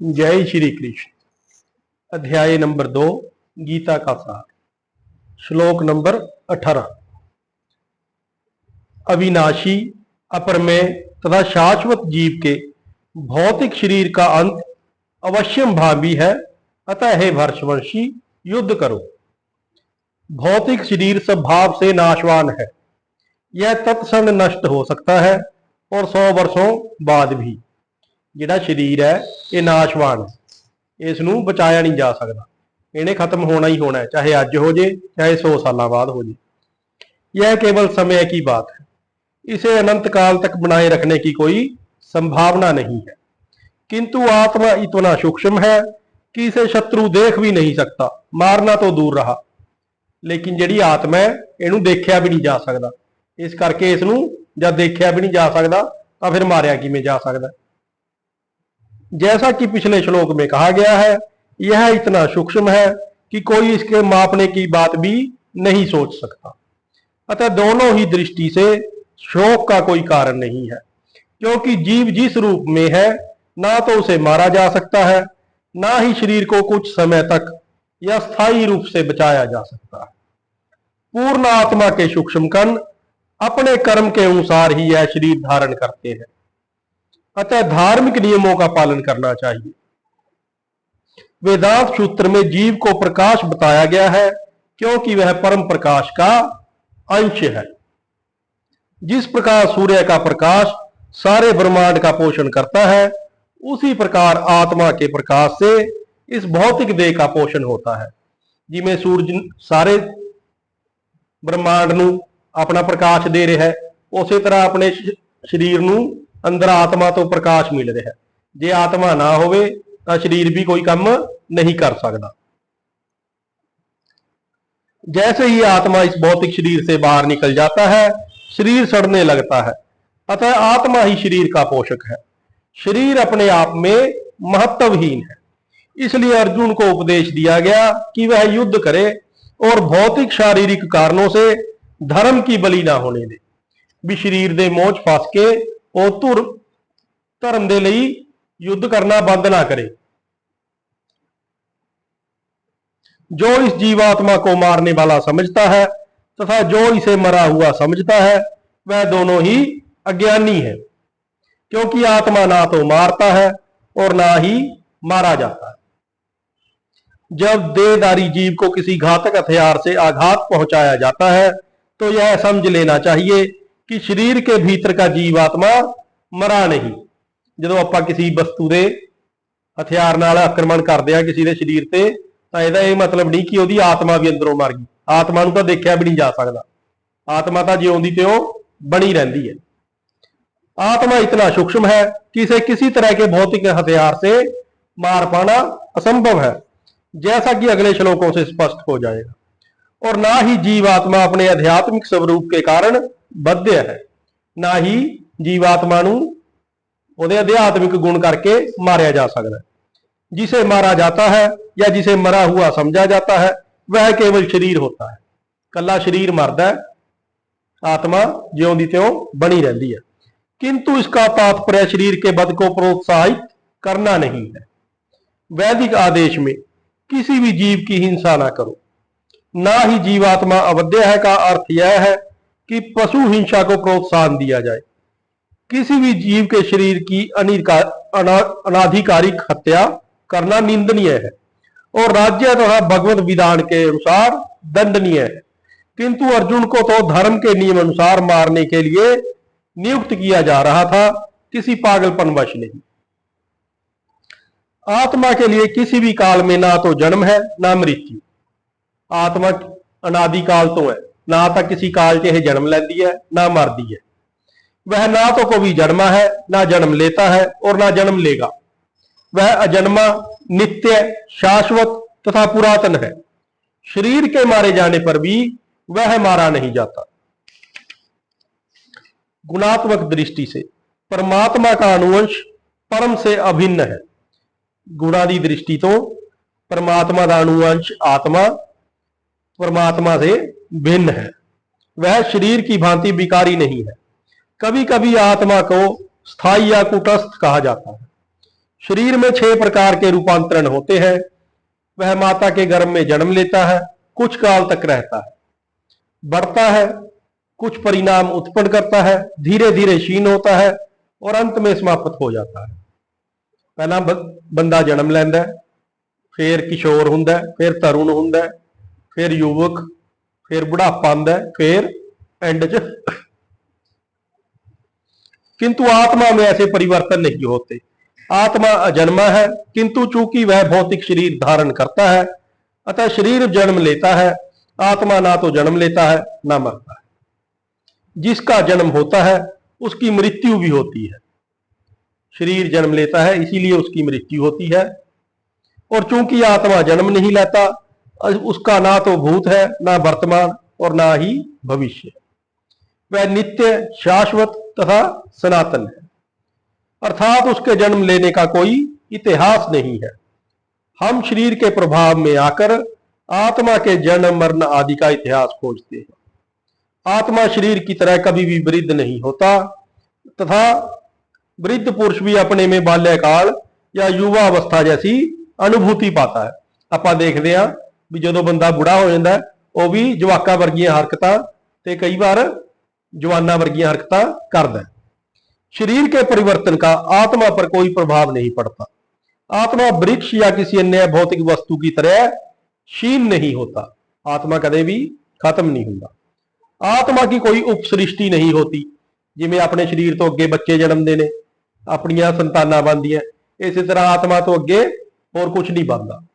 जय श्री कृष्ण। अध्याय नंबर 2, गीता का सार, श्लोक नंबर 18। अविनाशी, अपरमेय तथा शाश्वत जीव के भौतिक शरीर का अंत अवश्यम भावी है, अतः हे भर्षवंशी युद्ध करो। भौतिक शरीर स्वभाव से नाशवान है। यह तत्क्षण नष्ट हो सकता है और 100 वर्षों बाद भी। जिहड़ा शरीर है ये नाशवान है, इसनूं बचाया नहीं जा सकता। इन्हें खत्म होना ही होना है, चाहे अज हो जाए चाहे 100 साल बाद हो जाए। यह केवल समय की बात है। इसे अनंत काल तक बनाए रखने की कोई संभावना नहीं है। किंतु आत्मा इतना सूक्ष्म है कि इसे शत्रु देख भी नहीं सकता, मारना तो दूर रहा। लेकिन जिहड़ी आत्मा है इहनूं देखिया भी नहीं जा सकता। इस करके इसनूं जब देखिया भी नहीं जा सकता तो फिर मारिया किवें जा सकता। जैसा कि पिछले श्लोक में कहा गया है, यह इतना सूक्ष्म है कि कोई इसके मापने की बात भी नहीं सोच सकता। अतः दोनों ही दृष्टि से शोक का कोई कारण नहीं है, क्योंकि जीव जिस रूप में है ना तो उसे मारा जा सकता है, ना ही शरीर को कुछ समय तक या स्थायी रूप से बचाया जा सकता है। पूर्ण आत्मा के सूक्ष्म कण अपने कर्म के अनुसार ही यह शरीर धारण करते हैं। अतः धार्मिक नियमों का पालन करना चाहिए। वेदांत सूत्र में जीव को प्रकाश बताया गया है, क्योंकि वह परम प्रकाश का अंश है। जिस प्रकार सूर्य का प्रकाश सारे ब्रह्मांड का पोषण करता है, उसी प्रकार आत्मा के प्रकाश से इस भौतिक देह का पोषण होता है। जिमें सूरज सारे ब्रह्मांड नूं अपना प्रकाश दे रहा है, उसी तरह अपने शरीर नूं अंदर आत्मा तो प्रकाश मिल रहा है। जे आत्मा ना होवे तो शरीर भी कोई काम नहीं कर सकता। जैसे ही आत्मा इस भौतिक शरीर से बाहर निकल जाता है, शरीर सड़ने लगता है। अतः आत्मा ही शरीर का पोषक है। शरीर अपने आप में महत्वहीन है। इसलिए अर्जुन को उपदेश दिया गया कि वह युद्ध करे और भौतिक शारीरिक कारणों से धर्म की बलि ना होने दे। भी शरीर दे मोह फस के और धर्म दे लई युद्ध करना बंद ना करे। जो इस जीवात्मा को मारने वाला समझता है तथा जो इसे मरा हुआ समझता है, वह दोनों ही अज्ञानी है, क्योंकि आत्मा ना तो मारता है और ना ही मारा जाता है। जब देहधारी जीव को किसी घातक हथियार से आघात पहुंचाया जाता है, तो यह समझ लेना चाहिए कि शरीर के भीतर का जीवात्मा मरा नहीं। जो आप किसी वस्तु के हथियार नाल आक्रमण करते हैं किसी के शरीर से, तो यह मतलब नहीं कि उसकी आत्मा भी अंदरों मर गई। आत्मा तो देखा भी नहीं जा सकता। आत्मा तो जिउंदी त्यों बनी रहती है। आत्मा इतना सूक्ष्म है कि इसे किसी तरह के भौतिक हथियार से मार पाना असंभव है, जैसा कि अगले श्लोकों से स्पष्ट हो जाएगा। और ना ही जीवात्मा अपने आध्यात्मिक स्वरूप के कारण बद्ध है, ना ही जीवात्मा उहदे आध्यात्मिक गुण करके मारिया जा सकता है। जिसे मारा जाता है या जिसे मरा हुआ समझा जाता है, वह केवल शरीर होता है। कला शरीर मरदा है, आत्मा ज्यों त्यों बनी रहती है। किंतु इसका तात्पर्य शरीर के वध को प्रोत्साहित करना नहीं है। वैदिक आदेश में किसी भी जीव की हिंसा ना करो। ना ही जीवात्मा अवध्य है का अर्थ यह है कि पशु हिंसा को प्रोत्साहन दिया जाए। किसी भी जीव के शरीर की अनाधिकारिक हत्या करना निंदनीय है और राज्य तथा भगवत विधान के अनुसार दंडनीय है। किंतु अर्जुन को तो धर्म के नियम अनुसार मारने के लिए नियुक्त किया जा रहा था, किसी पागलपन वश नहीं। आत्मा के लिए किसी भी काल में ना तो जन्म है ना मृत्यु। आत्मा अनादिकाल तो है, ना तो किसी काल च जन्म लेती है ना मरती है। वह ना तो कभी जन्मा है ना जन्म लेता है और ना जन्म लेगा। वह अजन्मा, नित्य, शाश्वत तथा पुरातन है। शरीर के मारे जाने पर भी वह मारा नहीं जाता। गुणात्मक दृष्टि से परमात्मा का अनुवंश परम से अभिन्न है। गुणादि दृष्टि तो परमात्मा का अनुवंश आत्मा परमात्मा से भिन्न है। वह शरीर की भांति विकारी नहीं है। कभी कभी आत्मा को स्थायी या कुटस्थ कहा जाता है। शरीर में 6 प्रकार के रूपांतरण होते हैं। वह माता के गर्भ में जन्म लेता है, कुछ काल तक रहता है, बढ़ता है, कुछ परिणाम उत्पन्न करता है, धीरे धीरे क्षीण होता है और अंत में समाप्त हो जाता है। पहला बंदा जन्म लेंदा है, फिर किशोर हुंदा है, फिर तरुण हुंदा है, फिर युवक, फिर बुढ़ापा आंदा है, फिर एंड च। किंतु आत्मा में ऐसे परिवर्तन नहीं होते। आत्मा अजन्मा है, किंतु चूंकि वह भौतिक शरीर धारण करता है, अतः शरीर जन्म लेता है। आत्मा ना तो जन्म लेता है ना मरता है। जिसका जन्म होता है उसकी मृत्यु भी होती है। शरीर जन्म लेता है, इसीलिए उसकी मृत्यु होती है। और चूंकि आत्मा जन्म नहीं लेता, उसका ना तो भूत है, ना वर्तमान और ना ही भविष्य। वह नित्य, शाश्वत तथा सनातन है, अर्थात उसके जन्म लेने का कोई इतिहास नहीं है। हम शरीर के प्रभाव में आकर आत्मा के जन्म मरण आदि का इतिहास खोजते हैं। आत्मा शरीर की तरह कभी भी वृद्ध नहीं होता, तथा वृद्ध पुरुष भी अपने में बाल्यकाल या युवा अवस्था जैसी अनुभूति पाता है। ਆਪਾਂ देखते हैं भी जो बंदा बुढ़ा हो जाता है, वह भी जवाका वर्गिया हरकतां ते कई बार जवाना वर्गिया हरकतां करता है। शरीर के परिवर्तन का आत्मा पर कोई प्रभाव नहीं पड़ता। आत्मा वृक्ष या किसी अन्य भौतिक वस्तु की तरह क्षीण नहीं होता। आत्मा कदे भी खत्म नहीं होता। आत्मा की कोई उपसृष्टि नहीं होती। जिमें अपने शरीर तो अगे बच्चे जन्मते ने, अपन संताना बनदियां, इसी तरह आत्मा तो अगे और कुछ नहीं बनता।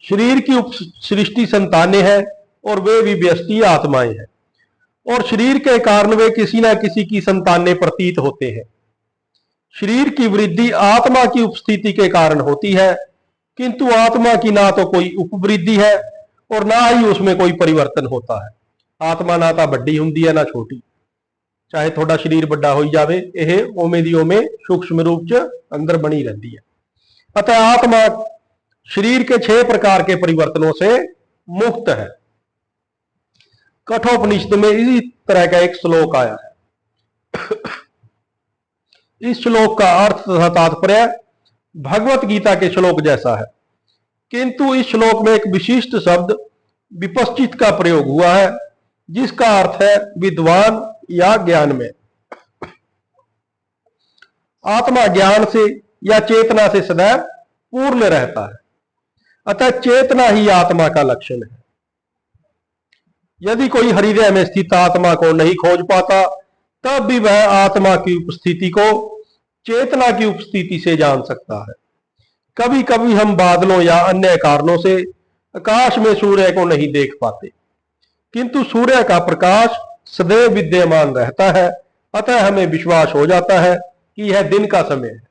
शरीर की उपसृष्टि संतानें हैं और वे भी व्यष्टि आत्माएं हैं, और शरीर के कारण वे किसी न किसी की संतानें प्रतीत होते हैं। शरीर की वृद्धि आत्मा की उपस्थिति के कारण होती है, किंतु आत्मा की ना तो कोई उपवृद्धि है और ना ही उसमें कोई परिवर्तन होता है। आत्मा ना तो बड़ी हुंदी है ना छोटी। चाहे थोड़ा शरीर बड़ा हो जाए, यह ओमे दी ओमे सूक्ष्म रूप च अंदर बनी रहती है। अतः आत्मा शरीर के 6 प्रकार के परिवर्तनों से मुक्त है। कठोपनिषद में इसी तरह का एक श्लोक आया है। इस श्लोक का अर्थ तथा तात्पर्य भगवत गीता के श्लोक जैसा है, किंतु इस श्लोक में एक विशिष्ट शब्द विपश्चित का प्रयोग हुआ है, जिसका अर्थ है विद्वान या ज्ञान में। आत्मा ज्ञान से या चेतना से सदैव पूर्ण रहता है, अतः चेतना ही आत्मा का लक्षण है। यदि कोई हृदय में स्थित आत्मा को नहीं खोज पाता, तब भी वह आत्मा की उपस्थिति को चेतना की उपस्थिति से जान सकता है। कभी कभी हम बादलों या अन्य कारणों से आकाश में सूर्य को नहीं देख पाते, किंतु सूर्य का प्रकाश सदैव विद्यमान रहता है, अतः हमें विश्वास हो जाता है कि यह दिन का समय है।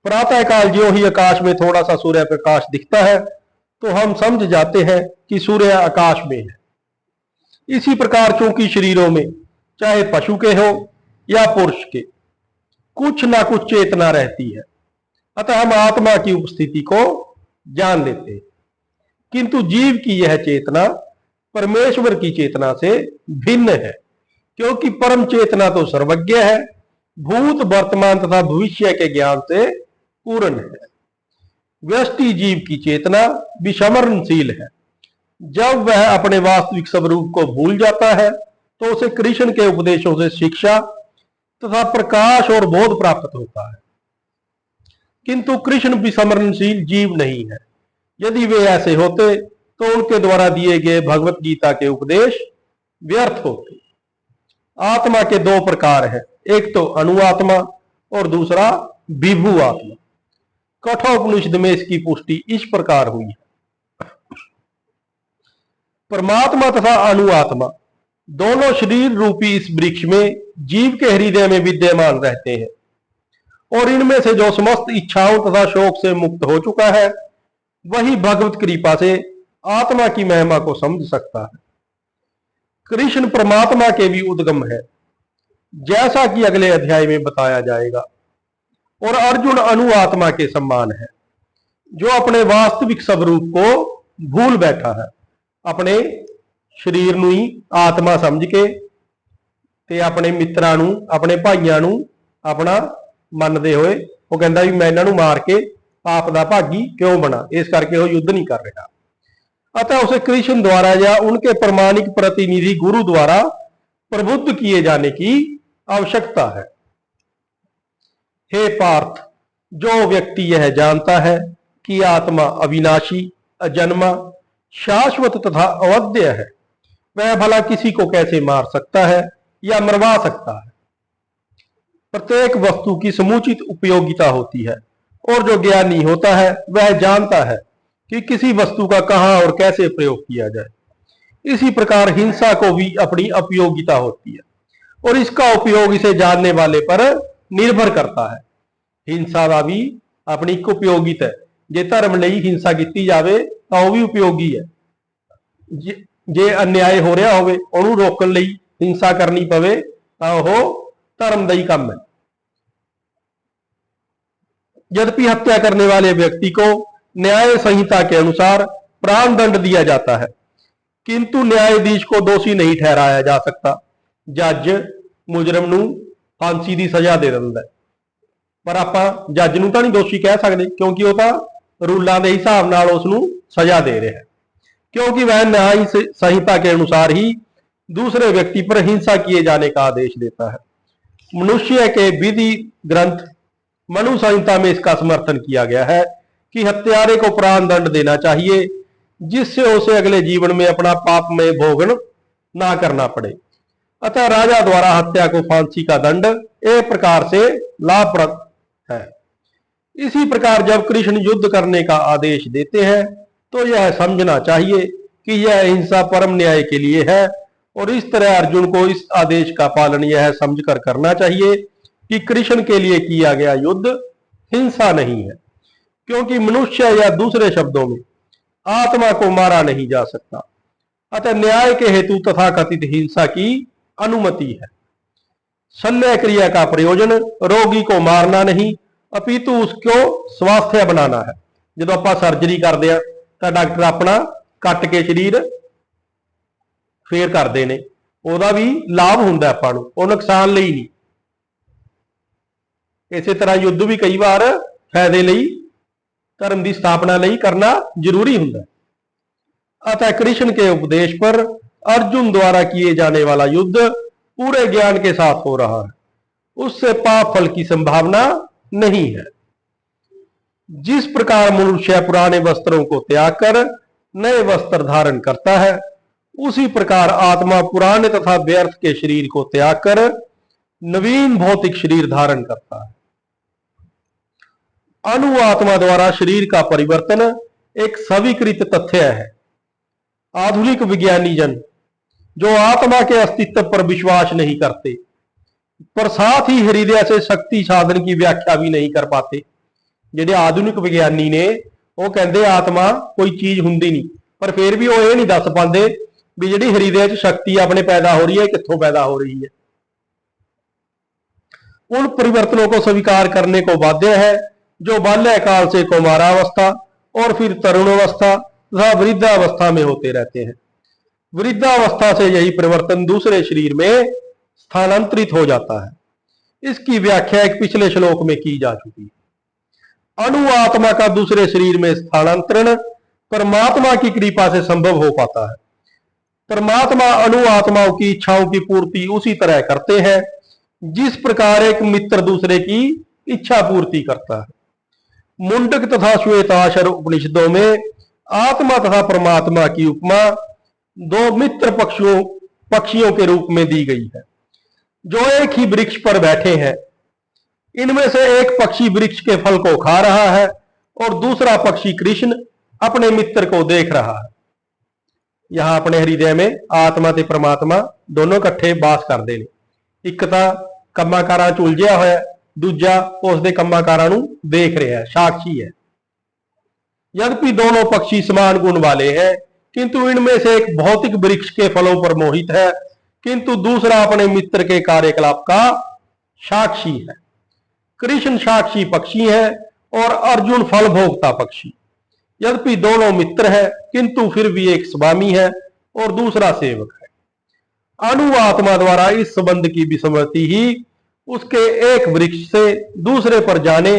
प्रातःकाल ज्यों ही आकाश में थोड़ा सा सूर्य प्रकाश दिखता है, तो हम समझ जाते हैं कि सूर्य आकाश में है। इसी प्रकार चूंकि शरीरों में, चाहे पशु के हो या पुरुष के, कुछ ना कुछ चेतना रहती है, अतः हम आत्मा की उपस्थिति को जान लेते हैं। किंतु जीव की यह चेतना परमेश्वर की चेतना से भिन्न है, क्योंकि परम चेतना तो सर्वज्ञ है, भूत वर्तमान तथा भविष्य के ज्ञान से पूर्ण है। व्यष्टि जीव की चेतना विस्मरणशील है। जब वह अपने वास्तविक स्वरूप को भूल जाता है, तो उसे कृष्ण के उपदेशों से शिक्षा तथा प्रकाश और बोध प्राप्त होता है। किंतु कृष्ण विस्मरणशील जीव नहीं है। यदि वे ऐसे होते, तो उनके द्वारा दिए गए भगवत गीता के उपदेश व्यर्थ होते। आत्मा के 2 प्रकार हैं, एक तो अणुआत्मा और दूसरा विभु आत्मा। कठोपनिषद में इसकी पुष्टि इस प्रकार हुई है। परमात्मा तथा अणुआत्मा दोनों शरीर रूपी इस वृक्ष में जीव के हृदय में विद्यमान रहते हैं, और इनमें से जो समस्त इच्छाओं तथा शोक से मुक्त हो चुका है, वही भगवत कृपा से आत्मा की महिमा को समझ सकता है। कृष्ण परमात्मा के भी उद्गम है, जैसा कि अगले अध्याय में बताया जाएगा, और अर्जुन अणुआत्मा के समान है, जो अपने वास्तविक स्वरूप को भूल बैठा है। अपने शरीर नूं ही आत्मा समझ के ते अपने मित्रां नूं, अपने भाइयों नूं अपना ਮੰਨਦੇ ਹੋਏ ਉਹ ਕਹਿੰਦਾ ਵੀ ਮੈਂ ਇਹਨਾਂ ਨੂੰ ਮਾਰ ਕੇ ਪਾਪ ਦਾ ਭਾਗੀ क्यों बना, इस करके वो युद्ध नहीं कर रहा। अतः उसे कृष्ण द्वारा या उनके प्रमाणिक प्रतिनिधि गुरु द्वारा प्रबुद्ध किए जाने की आवश्यकता है। हे पार्थ, जो व्यक्ति यह जानता है कि आत्मा अविनाशी, अजन्मा, शाश्वत तथा अवध्य है, वह भला किसी को कैसे मार सकता है या मरवा सकता है। प्रत्येक वस्तु की समुचित उपयोगिता होती है और जो ज्ञानी होता है वह जानता है कि किसी वस्तु का कहां और कैसे प्रयोग किया जाए। इसी प्रकार हिंसा को भी अपनी उपयोगिता होती है और इसका उपयोग इसे जानने वाले पर निर्भर करता है। हिंसा का भी अपनी एक उपयोगिता है। जे धर्म ਲਈ हिंसा की जाए तो वह भी उपयोगी है। जे अन्याय हो रहा होवे ਉਹਨੂੰ रोकਣ ਲਈ हिंसा करनी पवे तो वह धर्म का ही काम है। यद्यपि हत्या करने वाले व्यक्ति को न्याय संहिता के अनुसार प्राण दंड दिया जाता है, किंतु न्यायाधीश को दोषी नहीं ठहराया जा सकता। जज मुजरम ਨੂੰ फांसी की सजा दे ਦਿੰਦਾ है, पर ਆਪਾਂ जज ਨੂੰ ਤਾਂ नहीं दोषी कह सकते क्योंकि वो ਤਾਂ रूलों के हिसाब नाल उसनू सजा दे रहा है, क्योंकि वह न्याय संहिता के अनुसार ही दूसरे व्यक्ति पर हिंसा किए जाने का आदेश देता है। मनुष्य के विधि ग्रंथ मनु संहिता में इसका समर्थन किया गया है कि हत्यारे को प्राण दंड देना चाहिए, जिससे उसे अगले जीवन में अपना पाप में भोगन ना करना पड़े। अतः राजा द्वारा हत्या को फांसी का दंड एक प्रकार से लाभप्रद है। इसी प्रकार जब कृष्ण युद्ध करने का आदेश देते हैं तो यह समझना चाहिए कि यह हिंसा परम न्याय के लिए है, और इस तरह अर्जुन को इस आदेश का पालन यह समझकर करना चाहिए कि कृष्ण के लिए किया गया युद्ध हिंसा नहीं है, क्योंकि मनुष्य या दूसरे शब्दों में आत्मा को मारा नहीं जा सकता। अतः न्याय के हेतु तथाकथित हिंसा की अनुमति है। शल्य क्रिया का प्रयोजन रोगी को मारना नहीं अपितु उसको स्वास्थ्य बनाना है। जो आप सर्जरी करते हैं तो डॉक्टर अपना कट के शरीर फेर करते हैं, वह भी लाभ होंगे आपां नूं, वो नुकसान लई नहीं। इसी तरह युद्ध भी कई बार फायदे लई धर्म की स्थापना लई करना जरूरी होंगे। अतः कृष्ण के उपदेश पर अर्जुन द्वारा किए जाने वाला युद्ध पूरे ज्ञान के साथ हो रहा है, उससे पाप फल की संभावना नहीं है। जिस प्रकार मनुष्य पुराने वस्त्रों को त्याग कर नए वस्त्र धारण करता है, उसी प्रकार आत्मा पुराने तथा व्यर्थ के शरीर को त्याग कर नवीन भौतिक शरीर धारण करता है। अणु आत्मा द्वारा शरीर का परिवर्तन एक स्वीकृत तथ्य है। आधुनिक विज्ञानी जन जो आत्मा के अस्तित्व पर विश्वास नहीं करते, पर साथ ही हृदय से शक्ति साधन की व्याख्या भी नहीं कर पाते। जिहड़े आधुनिक विज्ञानी ने वो कहते आत्मा कोई चीज हुंदी नहीं, पर फिर भी वो ये नहीं दस पाते भी जिहड़ी हृदय च शक्ति अपने पैदा हो रही है कित्थों पैदा हो रही है। उन परिवर्तनों को स्वीकार करने को बाध्य है जो बाल्यकाल से कौमारावस्था और फिर तरुणावस्था तथा वृद्धावस्था में होते रहते हैं। वृद्धावस्था से यही परिवर्तन दूसरे शरीर में स्थानांतरित हो जाता है। इसकी व्याख्या एक पिछले श्लोक में की जा चुकी है। अणु आत्मा का दूसरे शरीर में स्थानांतरण परमात्मा की कृपा से संभव हो पाता है। परमात्मा अणु आत्माओं की इच्छाओं की पूर्ति उसी तरह करते हैं जिस प्रकार एक मित्र दूसरे की इच्छा पूर्ति करता है। मुंडक तथा श्वेताक्षर उपनिषदों में आत्मा तथा परमात्मा की उपमा दो मित्र पक्षियों के रूप में दी गई है जो एक ही वृक्ष पर बैठे हैं। इनमें से एक पक्षी वृक्ष के फल को खा रहा है और दूसरा पक्षी कृष्ण अपने मित्र को देख रहा है। यहां अपने हृदय में आत्मा ते परमात्मा दोनों इकट्ठे वास करते हैं। एक तो ਕੰਮਾਂ-ਕਾਰਾਂ ਚ ਉਲਝਿਆ ਹੋਇਆ, दूजा उसके ਕੰਮਾਂ-ਕਾਰਾਂ ਨੂੰ देख रहा है, साक्षी है। यद्यपि दोनों पक्षी समान गुण वाले हैं, किंतु इनमें से एक भौतिक वृक्ष के फलों पर मोहित है, किंतु दूसरा अपने मित्र के कार्यकलाप का साक्षी है। कृष्ण साक्षी पक्षी है और अर्जुन फल भोक्ता पक्षी। यद्यपि दोनों मित्र है, किंतु फिर भी एक स्वामी है और दूसरा सेवक है। अणु आत्मा द्वारा इस संबंध की विस्मृति ही उसके एक वृक्ष से दूसरे पर जाने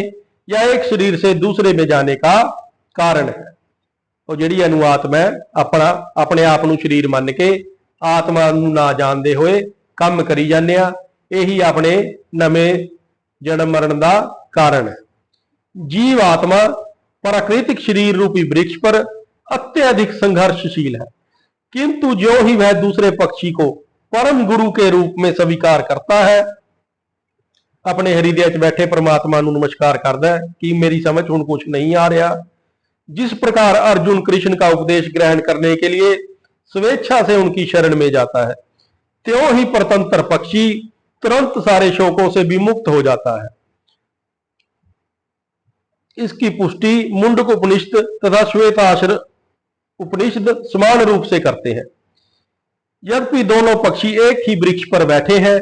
या एक शरीर से दूसरे में जाने का कारण है। तो जिहड़ी इहनूं आत्मा है अपने आप नूं शरीर मन के आत्मा नूं ना जानदे होए काम करी जाने आ, यही अपने नवें जन्म मरण का कारण है। जीव आत्मा प्राकृतिक शरीर रूपी वृक्ष पर अत्यधिक संघर्षशील है, किंतु जो ही वह दूसरे पक्षी को परम गुरु के रूप में स्वीकार करता है, अपने हृदय च बैठे परमात्मा नूं नमस्कार करता है कि मेरी समझ हुण कुछ नहीं आ रहा। जिस प्रकार अर्जुन कृष्ण का उपदेश ग्रहण करने के लिए स्वेच्छा से उनकी शरण में जाता है, त्यों ही परतंत्र पक्षी तुरंत सारे शोकों से विमुक्त हो जाता है। इसकी पुष्टि मुंडक उपनिषद तथा श्वेताश्र उपनिषद समान रूप से करते हैं। यद्यपि दोनों पक्षी एक ही वृक्ष पर बैठे हैं,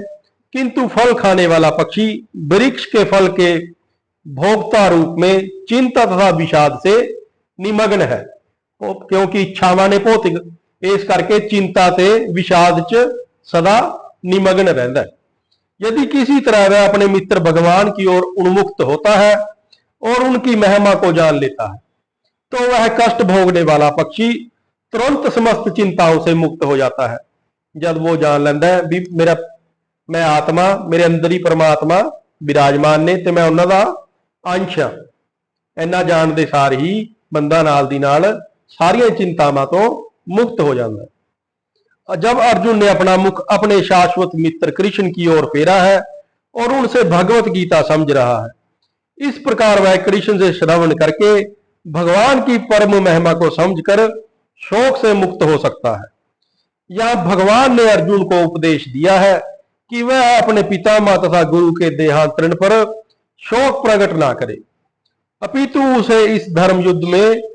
किंतु फल खाने वाला पक्षी वृक्ष के फल के भोक्ता रूप में चिंता तथा विषाद से निमग्न है, क्योंकि इच्छावां ने भौतिक इस करके चिंता ते विषाद च सदा निमग्न रहता है। यदि किसी तरह वह अपने मित्र भगवान की ओर उन्मुक्त होता है और उनकी महिमा को जान लेता है, तो वह कष्ट भोगने वाला पक्षी तुरंत समस्त चिंताओं से मुक्त हो जाता है। जब वो जान लेता है भी मैं आत्मा मेरे अंदर ही परमात्मा विराजमान ने ते मैं उन्हां दा अंश हां, इन्ना जानदे सार ही बंदा नाल दी नाल सारियां चिंतावां तो मुक्त हो जाता है। जब अर्जुन ने अपना मुख अपने शाश्वत मित्र कृष्ण की ओर फेरा है और उनसे भगवत गीता समझ रहा है, इस प्रकार वह कृष्ण से श्रवण करके भगवान की परम महिमा को समझकर शोक से मुक्त हो सकता है। यहां भगवान ने अर्जुन को उपदेश दिया है कि वह अपने पितामह तथा गुरु के देहांतरण पर शोक प्रकट ना करे, अपितु उसे इस धर्म युद्ध में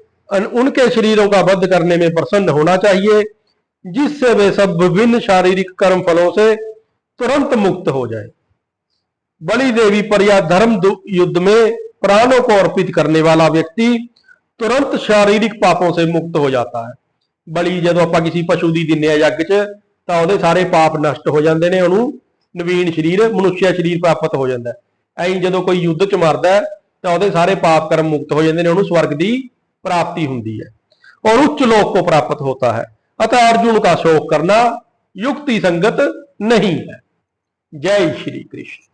उनके शरीरों का वध करने में प्रसन्न होना चाहिए, जिससे वे सब विभिन्न शारीरिक कर्म फलों से तुरंत मुक्त हो जाए। बलि देवी पर या धर्म युद्ध में प्राणों को अर्पित करने वाला व्यक्ति तुरंत शारीरिक पापों से मुक्त हो जाता है। बलि जो आप किसी पशु की दिने यज्ञ च तो वो सारे पाप नष्ट हो जाते हैं, उन्होंने नवीन शरीर मनुष्य शरीर प्राप्त हो जाता है। ऐं जो कोई युद्ध च मरदा है तो वो सारे पाप कर्म मुक्त हो जाते हैं, उन्होंने स्वर्ग की प्राप्ति होती है और उच्च लोक को प्राप्त होता है। अतः अर्जुन का शोक करना युक्ति संगत नहीं है। जय श्री कृष्ण।